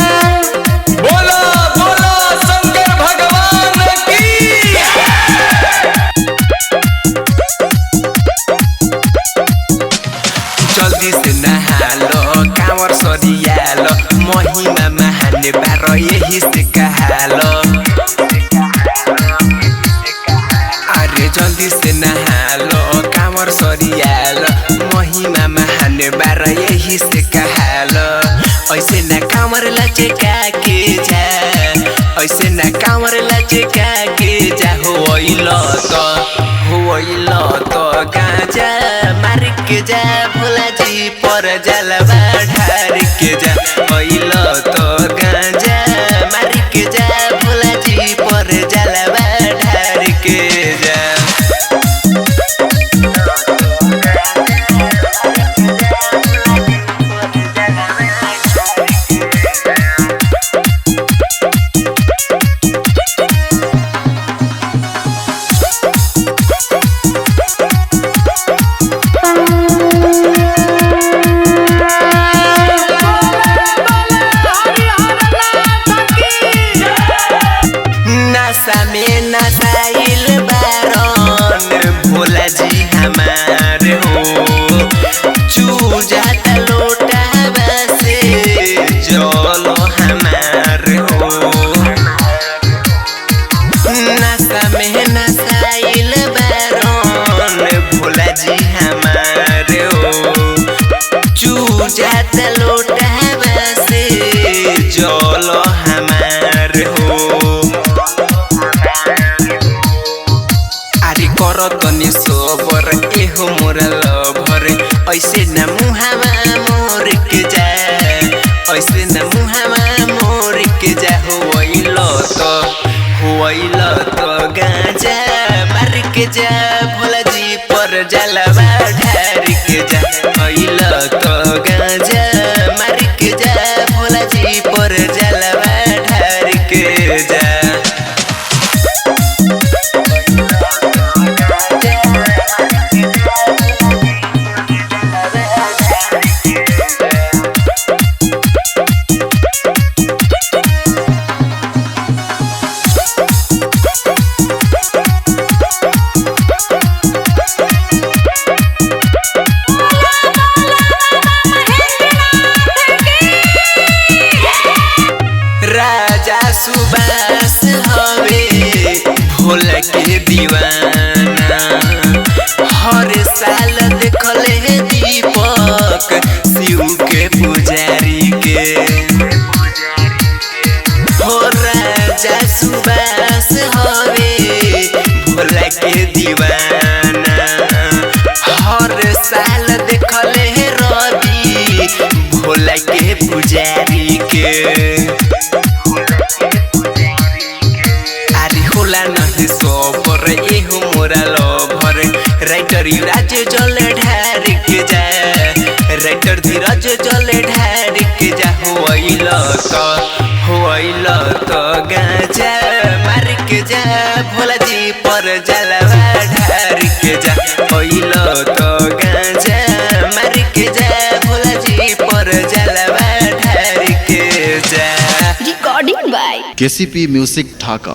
बोलो बोलो शंकर भगवान की। जल्दी से नहालो कांवर सरियालो महिमा महान बारो यही से कहालो। अरे जल्दी से नहालो कांवर सरियालो महिमा महान बारो यही से कहालो। ऐसे न कांवर लचका के जा, ऐसे न कांवर लचका के जा। होइलो तो गांजा मार के जा भोला जी पर जलवा ढार के जा। होइलो तो गांजा मार के जा भोला जी पर जलवा ढार के जा। नशा में नशाइल बारन भोला जी हमार हो। चू जाता लोटा से जलो हमार हो। नशा में नशाइल बारन भोला जी हमार हो। चू जाता लोटा से जलो हमार हो। तनी सोबर एहो मोरा लभर ऐसे न मुहावा मोर के जा, ऐसे न मुहावा मोर के जा। होइलो तो गांजा मार के जा भोला जी पर जलवा ढार के जा। होइलो तो गांजा मार के जा भोला जी पर जलवा ढार के जा। राजा सुबास हवे भोला के दीवाना। हर साल देखले दीपक शिव के पुजारी के हो। राजा सुबास हवे भोला के दीवाना। हर साल देखले रवि भोला के पुजारी के। एहो मोरा लभर राइटर युवराज जल ढार के जा, राइटर धीरज जल ढार के जा। होइलो तो गांजा मार के जा भोला जी पर जलवा ढार के जा। होइलो तो गांजा मार के जा भोला जी पर जलवा ढार के जा। Recording by KCP music Dhaka.